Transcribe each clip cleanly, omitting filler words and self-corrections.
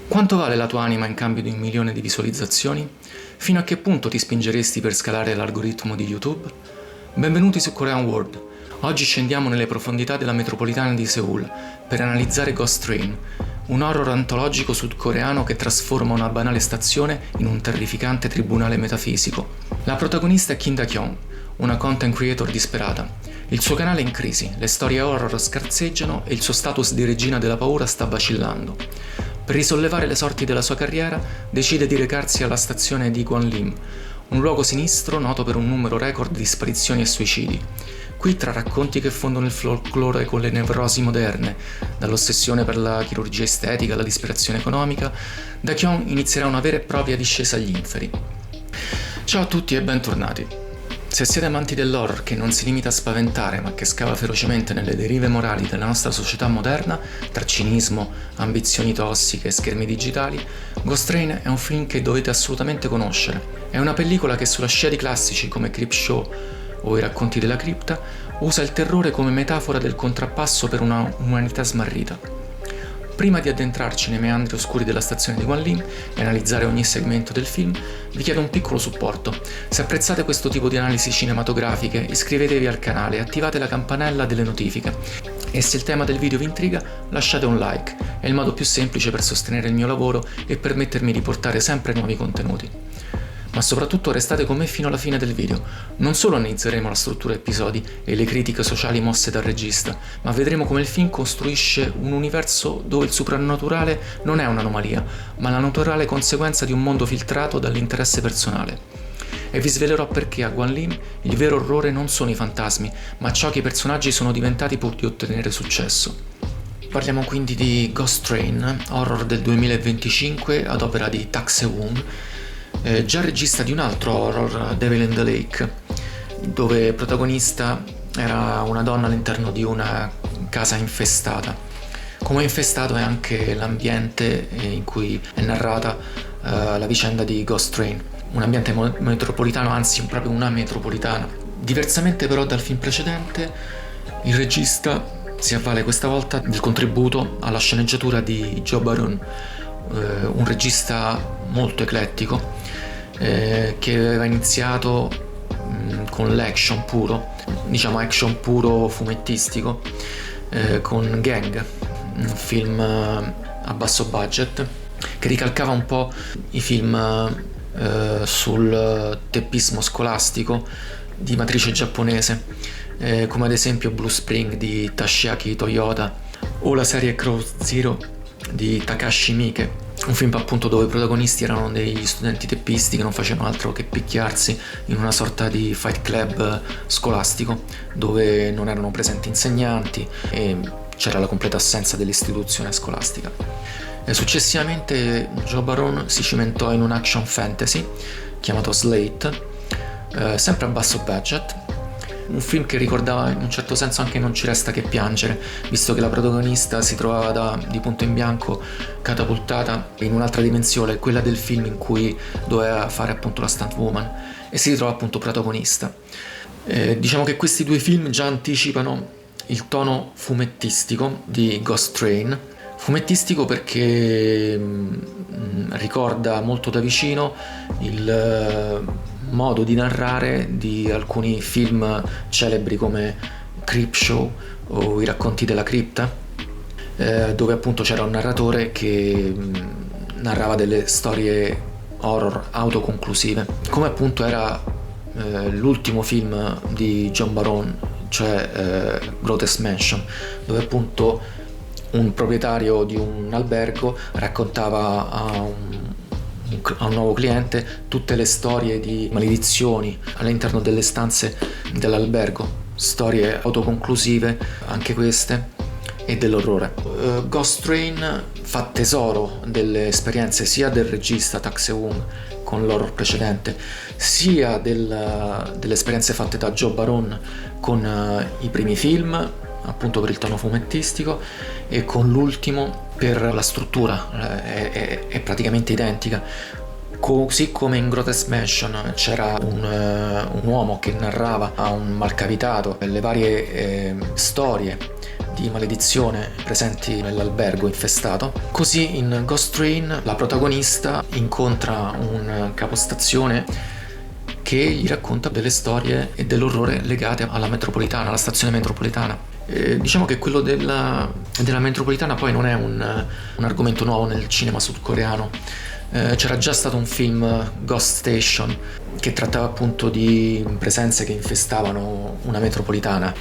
Quanto vale la tua anima in cambio di 1 milione di visualizzazioni? Fino a che punto ti spingeresti per scalare l'algoritmo di YouTube? Benvenuti su Korean World. Oggi scendiamo nelle profondità della metropolitana di Seoul per analizzare Ghost Train, un horror antologico sudcoreano che trasforma una banale stazione in un terrificante tribunale metafisico. La protagonista è Kim Da-kyung, una content creator disperata. Il suo canale è in crisi, le storie horror scarseggiano e il suo status di regina della paura sta vacillando. Per risollevare le sorti della sua carriera, decide di recarsi alla stazione di Gwanlim, un luogo sinistro noto per un numero record di sparizioni e suicidi. Qui, tra racconti che fondono il folklore con le nevrosi moderne, dall'ossessione per la chirurgia estetica alla disperazione economica, Da-kyung inizierà una vera e propria discesa agli inferi. Ciao a tutti e bentornati. Se siete amanti dell'horror che non si limita a spaventare ma che scava ferocemente nelle derive morali della nostra società moderna, tra cinismo, ambizioni tossiche e schermi digitali, Ghost Train è un film che dovete assolutamente conoscere. È una pellicola che sulla scia di classici come Creepshow o I racconti della cripta usa il terrore come metafora del contrappasso per una umanità smarrita. Prima di addentrarci nei meandri oscuri della stazione di Gwanlim e analizzare ogni segmento del film, vi chiedo un piccolo supporto. Se apprezzate questo tipo di analisi cinematografiche, iscrivetevi al canale e attivate la campanella delle notifiche. E se il tema del video vi intriga, lasciate un like, è il modo più semplice per sostenere il mio lavoro e permettermi di portare sempre nuovi contenuti. Ma soprattutto restate con me fino alla fine del video. Non solo analizzeremo la struttura episodi e le critiche sociali mosse dal regista, ma vedremo come il film costruisce un universo dove il soprannaturale non è un'anomalia, ma la naturale conseguenza di un mondo filtrato dall'interesse personale. E vi svelerò perché a Gwanlim il vero orrore non sono i fantasmi, ma ciò che i personaggi sono diventati pur di ottenere successo. Parliamo quindi di Ghost Train, horror del 2025 ad opera di Tak Se-woong, già regista di un altro horror, Devil in the Lake, dove protagonista era una donna all'interno di una casa infestata. Come infestato è anche l'ambiente in cui è narrata la vicenda di Ghost Train, un ambiente metropolitano, anzi proprio una metropolitana. Diversamente però dal film precedente, il regista si avvale questa volta del contributo alla sceneggiatura di Joe Barun, un regista molto eclettico che aveva iniziato con l'action puro, diciamo action puro fumettistico, con Gang, un film a basso budget che ricalcava un po' i film sul teppismo scolastico di matrice giapponese, come ad esempio Blue Spring di Toshiaki Toyota o la serie Crow Zero di Takashi Miike, un film appunto dove i protagonisti erano degli studenti teppisti che non facevano altro che picchiarsi in una sorta di fight club scolastico dove non erano presenti insegnanti e c'era la completa assenza dell'istituzione scolastica. Successivamente Joe Barone si cimentò in un action fantasy chiamato Slate, sempre a basso budget, un film che ricordava in un certo senso anche Non ci resta che piangere, visto che la protagonista si trovava di punto in bianco catapultata in un'altra dimensione, quella del film in cui doveva fare appunto la stuntwoman, e si ritrova appunto protagonista. Diciamo che questi due film già anticipano il tono fumettistico di Ghost Train, fumettistico perché ricorda molto da vicino il modo di narrare di alcuni film celebri come Creepshow o I racconti della cripta, dove appunto c'era un narratore che narrava delle storie horror autoconclusive, come appunto era l'ultimo film di John Barone, cioè Grotesque Mansion, dove appunto un proprietario di un albergo raccontava a un nuovo cliente tutte le storie di maledizioni all'interno delle stanze dell'albergo, storie autoconclusive anche queste e dell'orrore. Ghost Train fa tesoro delle esperienze sia del regista Tak Se-woong con l'horror precedente, sia delle esperienze fatte da Joe Barone con i primi film, appunto per il tono fumettistico, e con l'ultimo per la struttura, è praticamente identica. Così come in Grotesque Mansion c'era un uomo che narrava a un malcapitato le varie storie di maledizione presenti nell'albergo infestato. Così in Ghost Train la protagonista incontra un capostazione che gli racconta delle storie e dell'orrore legate alla metropolitana, alla stazione metropolitana. Diciamo che quello della metropolitana poi non è un argomento nuovo nel cinema sudcoreano. C'era già stato un film, Ghost Station, che trattava appunto di presenze che infestavano una metropolitana.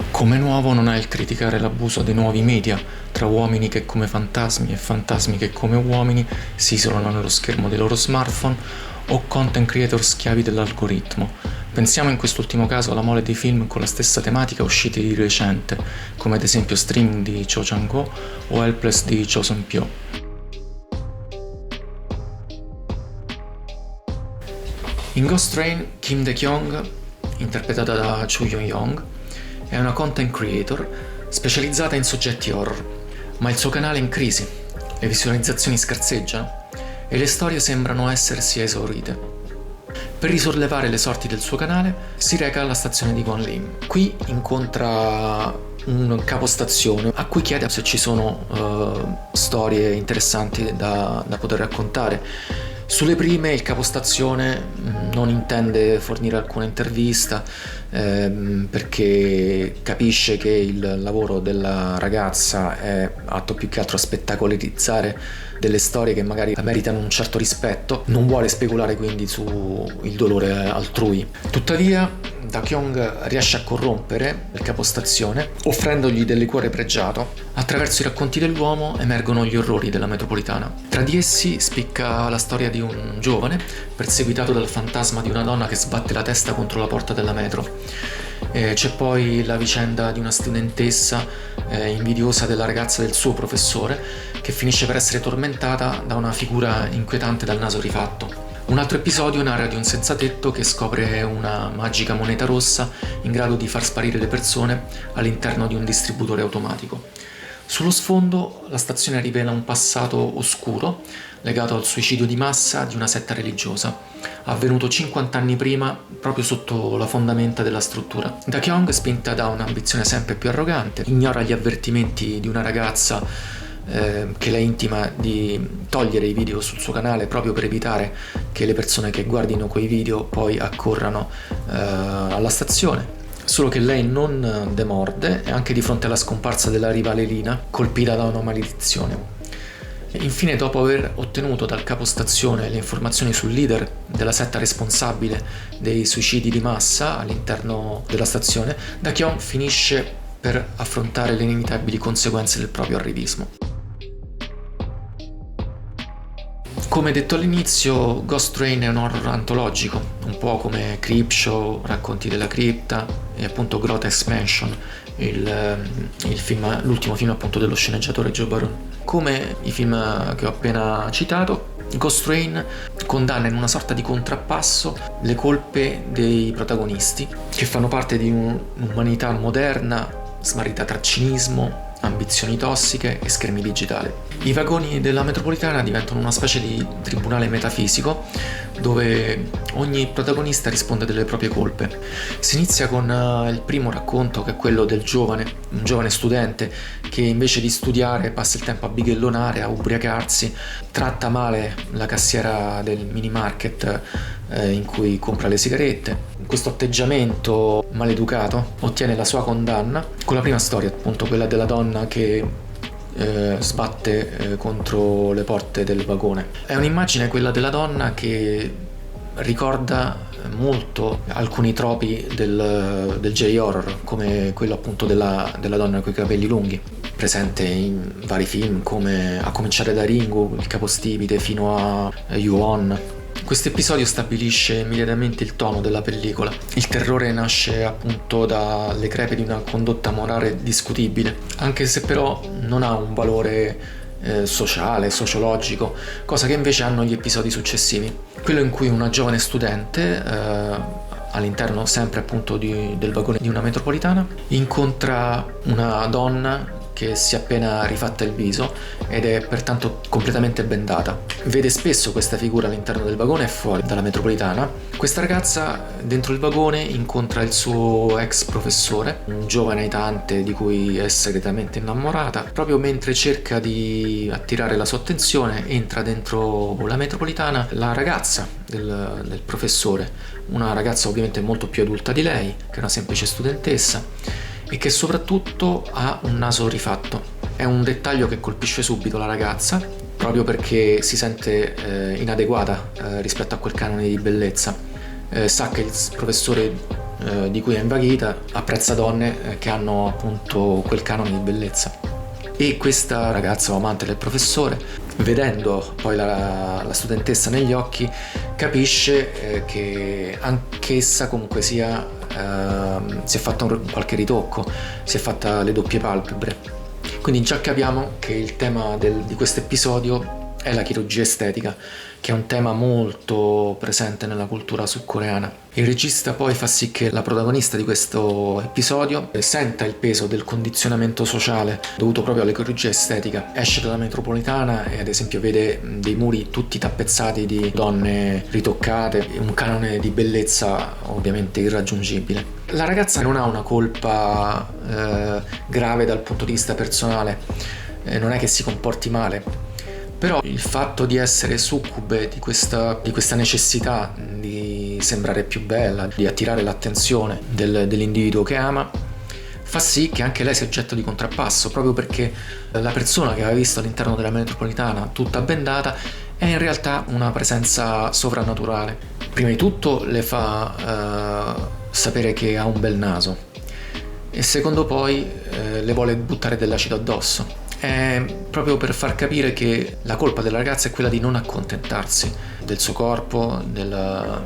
Come nuovo non è il criticare l'abuso dei nuovi media, tra uomini che come fantasmi e fantasmi che come uomini si isolano nello schermo dei loro smartphone, o content creator schiavi dell'algoritmo. Pensiamo in quest'ultimo caso alla mole di film con la stessa tematica usciti di recente, come ad esempio Streaming di Cho Chang-ho o Helpless di Cho Seon-pyo. In Ghost Train, Kim Dae-kyung, interpretata da Chu Yeon-young, è una content creator specializzata in soggetti horror, ma il suo canale è in crisi, le visualizzazioni scarseggiano e le storie sembrano essersi esaurite. Per risollevare le sorti del suo canale si reca alla stazione di Gwanlim. Qui incontra un capostazione a cui chiede se ci sono storie interessanti da poter raccontare. Sulle prime il capostazione non intende fornire alcuna intervista perché capisce che il lavoro della ragazza è atto più che altro a spettacolarizzare delle storie che magari meritano un certo rispetto, non vuole speculare quindi sul dolore altrui. Tuttavia Da-kyung riesce a corrompere il capostazione offrendogli del liquore pregiato. Attraverso i racconti dell'uomo emergono gli orrori della metropolitana. Tra di essi spicca la storia di un giovane perseguitato dal fantasma di una donna che sbatte la testa contro la porta della metro. C'è poi la vicenda di una studentessa invidiosa della ragazza del suo professore che finisce per essere tormentata da una figura inquietante dal naso rifatto. Un altro episodio narra di un senzatetto che scopre una magica moneta rossa in grado di far sparire le persone all'interno di un distributore automatico. Sullo sfondo la stazione rivela un passato oscuro legato al suicidio di massa di una setta religiosa, avvenuto 50 anni prima proprio sotto la fondamenta della struttura. Da-kyung, spinta da un'ambizione sempre più arrogante, ignora gli avvertimenti di una ragazza che la intima di togliere i video sul suo canale proprio per evitare che le persone che guardino quei video poi accorrano alla stazione. Solo che lei non demorde anche di fronte alla scomparsa della rivale Lina, colpita da una maledizione. Infine, dopo aver ottenuto dal capostazione le informazioni sul leader della setta responsabile dei suicidi di massa all'interno della stazione, Da-kyung finisce per affrontare le inevitabili conseguenze del proprio arrivismo. Come detto all'inizio, Ghost Train è un horror antologico, un po' come Creepshow, Racconti della cripta e appunto Grotesque Mansion, l'ultimo film appunto dello sceneggiatore Joe Barone. Come i film che ho appena citato, Ghost Train condanna in una sorta di contrappasso le colpe dei protagonisti, che fanno parte di un'umanità moderna smarrita tra cinismo, ambizioni tossiche e schermi digitali. I vagoni della metropolitana diventano una specie di tribunale metafisico dove ogni protagonista risponde delle proprie colpe. Si inizia con il primo racconto, che è quello del un giovane studente che invece di studiare passa il tempo a bighellonare, a ubriacarsi, tratta male la cassiera del mini market in cui compra le sigarette. Questo atteggiamento maleducato ottiene la sua condanna con la prima storia, appunto quella della donna che sbatte contro le porte del vagone. È un'immagine, quella della donna, che ricorda molto alcuni tropi del J-horror, come quello appunto della donna coi capelli lunghi, presente in vari film come a cominciare da Ringu, Il capostipite, fino a Ju-on. Questo episodio stabilisce immediatamente il tono della pellicola. Il terrore nasce appunto dalle crepe di una condotta morale discutibile, anche se però non ha un valore sociale, sociologico, cosa che invece hanno gli episodi successivi. Quello in cui una giovane studente, all'interno sempre appunto del vagone di una metropolitana, incontra una donna che si è appena rifatta il viso ed è pertanto completamente bendata. Vede spesso questa figura all'interno del vagone e fuori dalla metropolitana. Questa ragazza dentro il vagone incontra il suo ex professore, un giovane aitante di cui è segretamente innamorata. Proprio mentre cerca di attirare la sua attenzione, entra dentro la metropolitana la ragazza del professore, una ragazza ovviamente molto più adulta di lei, che è una semplice studentessa e che soprattutto ha un naso rifatto. È un dettaglio che colpisce subito la ragazza, proprio perché si sente inadeguata rispetto a quel canone di bellezza. Sa che il professore di cui è invaghita apprezza donne che hanno appunto quel canone di bellezza. E questa ragazza o amante del professore, vedendo poi la studentessa negli occhi, capisce che anch'essa comunque sia si è fatta qualche ritocco, si è fatta le doppie palpebre. Quindi già capiamo che il tema di questo episodio è la chirurgia estetica, che è un tema molto presente nella cultura sudcoreana. Il regista poi fa sì che la protagonista di questo episodio senta il peso del condizionamento sociale dovuto proprio alla chirurgia estetica. Esce dalla metropolitana e ad esempio vede dei muri tutti tappezzati di donne ritoccate, un canone di bellezza ovviamente irraggiungibile. La ragazza non ha una colpa grave dal punto di vista personale, non è che si comporti male. Però il fatto di essere succube di questa necessità di sembrare più bella, di attirare l'attenzione dell'individuo che ama, fa sì che anche lei sia oggetto di contrappasso, proprio perché la persona che aveva visto all'interno della metropolitana tutta bendata è in realtà una presenza sovrannaturale. Prima di tutto le fa sapere che ha un bel naso e secondo poi le vuole buttare dell'acido addosso. È proprio per far capire che la colpa della ragazza è quella di non accontentarsi del suo corpo, della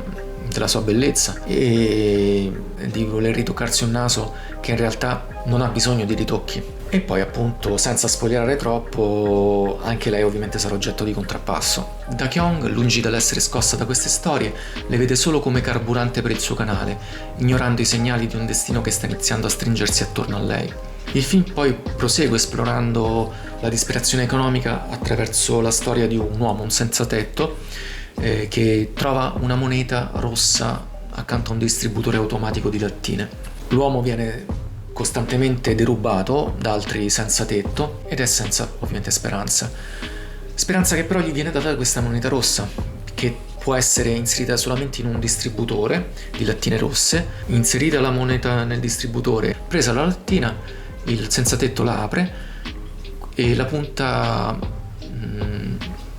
sua bellezza e di voler ritoccarsi un naso che in realtà non ha bisogno di ritocchi. E poi appunto, senza spoilerare troppo, anche lei ovviamente sarà oggetto di contrappasso. Da-kyung, lungi dall'essere scossa da queste storie, le vede solo come carburante per il suo canale, ignorando i segnali di un destino che sta iniziando a stringersi attorno a lei. Il film poi prosegue esplorando la disperazione economica attraverso la storia di un uomo, un senza tetto, che trova una moneta rossa accanto a un distributore automatico di lattine. L'uomo viene costantemente derubato da altri senza tetto ed è senza ovviamente speranza. Speranza che però gli viene data da questa moneta rossa, che può essere inserita solamente in un distributore di lattine rosse. Inserita la moneta nel distributore, presa la lattina, il senza tetto la apre e la punta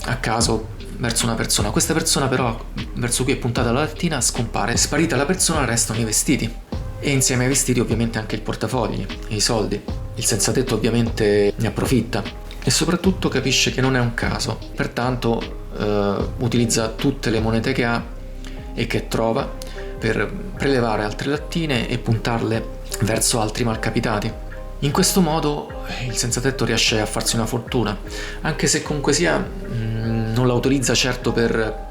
a caso verso una persona. Questa persona però, verso cui è puntata la lattina, scompare. Sparita la persona restano i vestiti e insieme ai vestiti ovviamente anche il portafogli e i soldi. Il senza tetto ovviamente ne approfitta e soprattutto capisce che non è un caso, pertanto utilizza tutte le monete che ha e che trova per prelevare altre lattine e puntarle verso altri malcapitati. In questo modo il senzatetto riesce a farsi una fortuna, anche se comunque sia non la utilizza certo per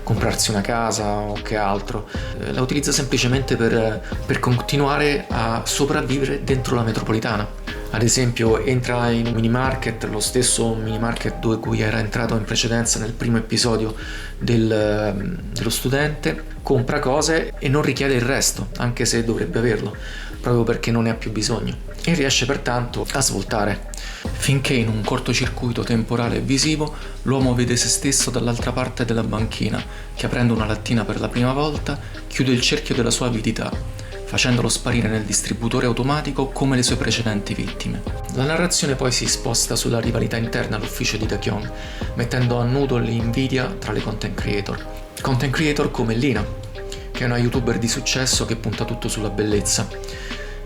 comprarsi una casa o che altro, la utilizza semplicemente per continuare a sopravvivere dentro la metropolitana. Ad esempio entra in un mini market, lo stesso mini market dove cui era entrato in precedenza nel primo episodio dello studente, compra cose e non richiede il resto, anche se dovrebbe averlo, proprio perché non ne ha più bisogno, e riesce pertanto a svoltare. Finché in un cortocircuito temporale e visivo l'uomo vede se stesso dall'altra parte della banchina, che aprendo una lattina per la prima volta chiude il cerchio della sua avidità, facendolo sparire nel distributore automatico come le sue precedenti vittime. La narrazione poi si sposta sulla rivalità interna all'ufficio di Da-kyung, mettendo a nudo l'invidia tra le content creator. Content creator come Lina, che è una youtuber di successo che punta tutto sulla bellezza,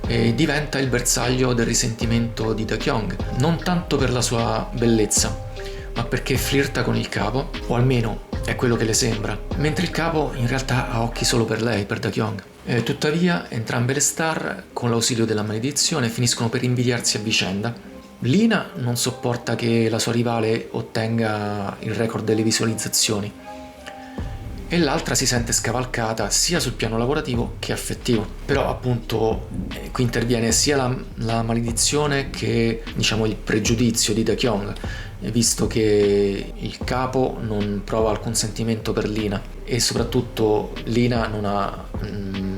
e diventa il bersaglio del risentimento di Da-kyung, non tanto per la sua bellezza, ma perché flirta con il capo, o almeno è quello che le sembra, mentre il capo in realtà ha occhi solo per lei, per Da-kyung. Tuttavia, entrambe le star, con l'ausilio della maledizione, finiscono per invidiarsi a vicenda. Lina non sopporta che la sua rivale ottenga il record delle visualizzazioni e l'altra si sente scavalcata sia sul piano lavorativo che affettivo. Però appunto qui interviene sia la maledizione che diciamo il pregiudizio di Da-kyung, visto che il capo non prova alcun sentimento per Lina e soprattutto Lina non ha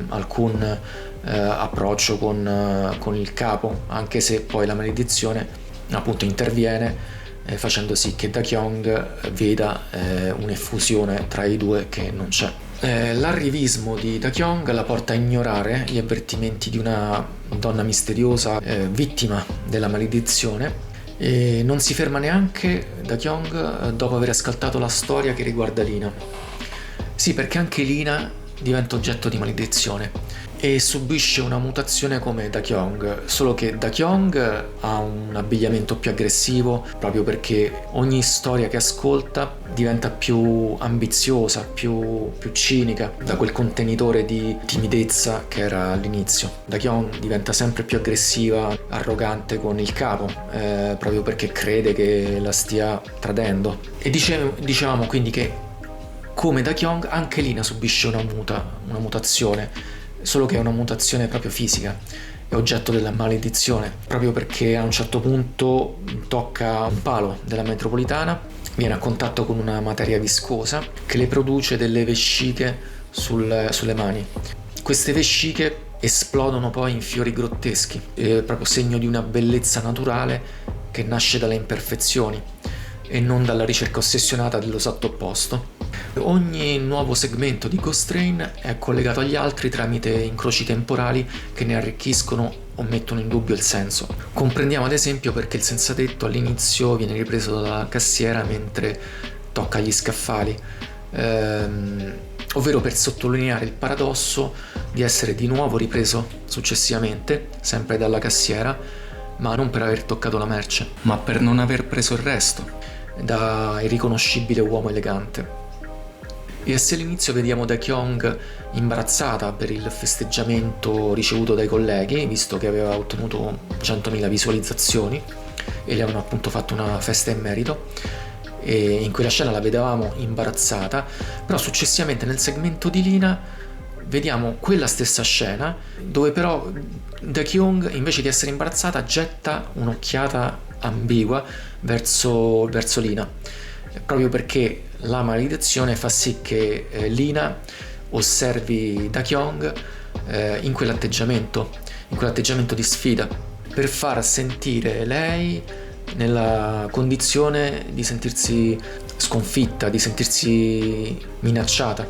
alcun approccio con il capo, anche se poi la maledizione appunto interviene facendo sì che Da-kyung veda un'effusione tra i due che non c'è. L'arrivismo di Da-kyung la porta a ignorare gli avvertimenti di una donna misteriosa vittima della maledizione e non si ferma neanche Da-kyung dopo aver ascoltato la storia che riguarda Lina. Sì, perché anche Lina diventa oggetto di maledizione e subisce una mutazione come Da-kyung, solo che Da-kyung ha un abbigliamento più aggressivo proprio perché ogni storia che ascolta diventa più ambiziosa, più cinica da quel contenitore di timidezza che era all'inizio. Da-kyung diventa sempre più aggressiva, arrogante con il capo, proprio perché crede che la stia tradendo. E dicevamo quindi che come Da-kyung anche Lina subisce una mutazione, solo che è una mutazione proprio fisica, è oggetto della maledizione, proprio perché a un certo punto tocca un palo della metropolitana, viene a contatto con una materia viscosa che le produce delle vesciche sulle mani. Queste vesciche esplodono poi in fiori grotteschi, è proprio segno di una bellezza naturale che nasce dalle imperfezioni e non dalla ricerca ossessionata dell'esatto opposto. Ogni nuovo segmento di Ghost Train è collegato agli altri tramite incroci temporali che ne arricchiscono o mettono in dubbio il senso. Comprendiamo ad esempio perché il senzatetto all'inizio viene ripreso dalla cassiera mentre tocca gli scaffali, ovvero per sottolineare il paradosso di essere di nuovo ripreso successivamente, sempre dalla cassiera, ma non per aver toccato la merce, ma per non aver preso il resto, da irriconoscibile uomo elegante. E se all'inizio vediamo Da-kyung imbarazzata per il festeggiamento ricevuto dai colleghi, visto che aveva ottenuto 100.000 visualizzazioni e le avevano appunto fatto una festa in merito, e in quella scena la vedevamo imbarazzata, però successivamente nel segmento di Lina vediamo quella stessa scena dove però Da-kyung invece di essere imbarazzata getta un'occhiata ambigua verso Lina, proprio perché la maledizione fa sì che Lina osservi Da-kyung in quell'atteggiamento di sfida, per far sentire lei nella condizione di sentirsi sconfitta, di sentirsi minacciata.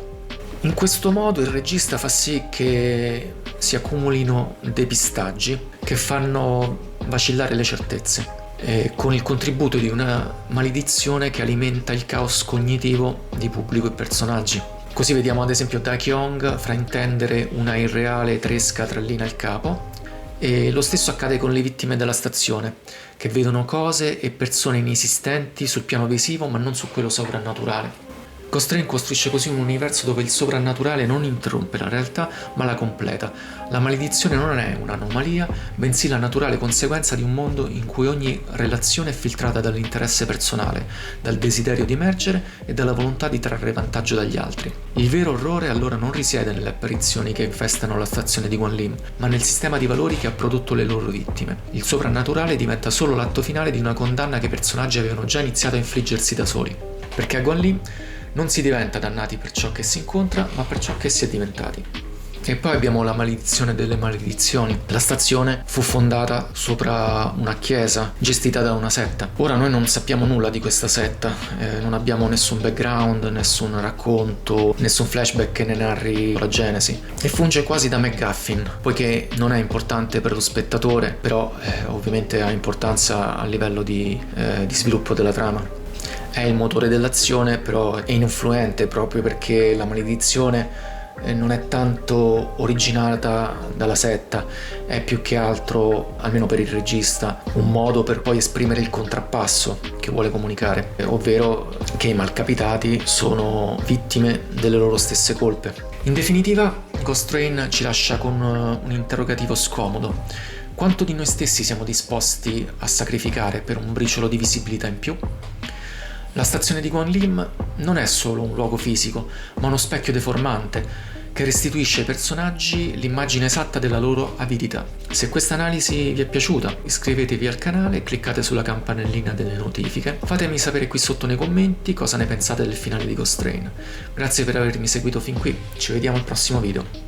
In questo modo il regista fa sì che si accumulino depistaggi che fanno vacillare le certezze, con il contributo di una maledizione che alimenta il caos cognitivo di pubblico e personaggi. Così vediamo ad esempio Da-kyung fraintendere una irreale tresca tra Lina e il capo, e lo stesso accade con le vittime della stazione, che vedono cose e persone inesistenti sul piano visivo ma non su quello soprannaturale. Ghost Train costruisce così un universo dove il soprannaturale non interrompe la realtà ma la completa. La maledizione non è un'anomalia, bensì la naturale conseguenza di un mondo in cui ogni relazione è filtrata dall'interesse personale, dal desiderio di emergere e dalla volontà di trarre vantaggio dagli altri. Il vero orrore allora non risiede nelle apparizioni che infestano la stazione di Guanlim, ma nel sistema di valori che ha prodotto le loro vittime. Il soprannaturale diventa solo l'atto finale di una condanna che i personaggi avevano già iniziato a infliggersi da soli. Perché a Guanlim non si diventa dannati per ciò che si incontra, ma per ciò che si è diventati. E poi abbiamo la maledizione delle maledizioni. La stazione fu fondata sopra una chiesa gestita da una setta. Ora noi non sappiamo nulla di questa setta, non abbiamo nessun background, nessun racconto, nessun flashback che ne narri la genesi. E funge quasi da MacGuffin, poiché non è importante per lo spettatore, però ovviamente ha importanza a livello di sviluppo della trama. È il motore dell'azione, però è ininfluente proprio perché la maledizione non è tanto originata dalla setta, è più che altro, almeno per il regista, un modo per poi esprimere il contrappasso che vuole comunicare, ovvero che i malcapitati sono vittime delle loro stesse colpe. In definitiva, Ghost Train ci lascia con un interrogativo scomodo. Quanto di noi stessi siamo disposti a sacrificare per un briciolo di visibilità in più? La stazione di Guanlim non è solo un luogo fisico, ma uno specchio deformante che restituisce ai personaggi l'immagine esatta della loro avidità. Se questa analisi vi è piaciuta, iscrivetevi al canale, cliccate sulla campanellina delle notifiche, fatemi sapere qui sotto nei commenti cosa ne pensate del finale di Ghost Train. Grazie per avermi seguito fin qui, ci vediamo al prossimo video.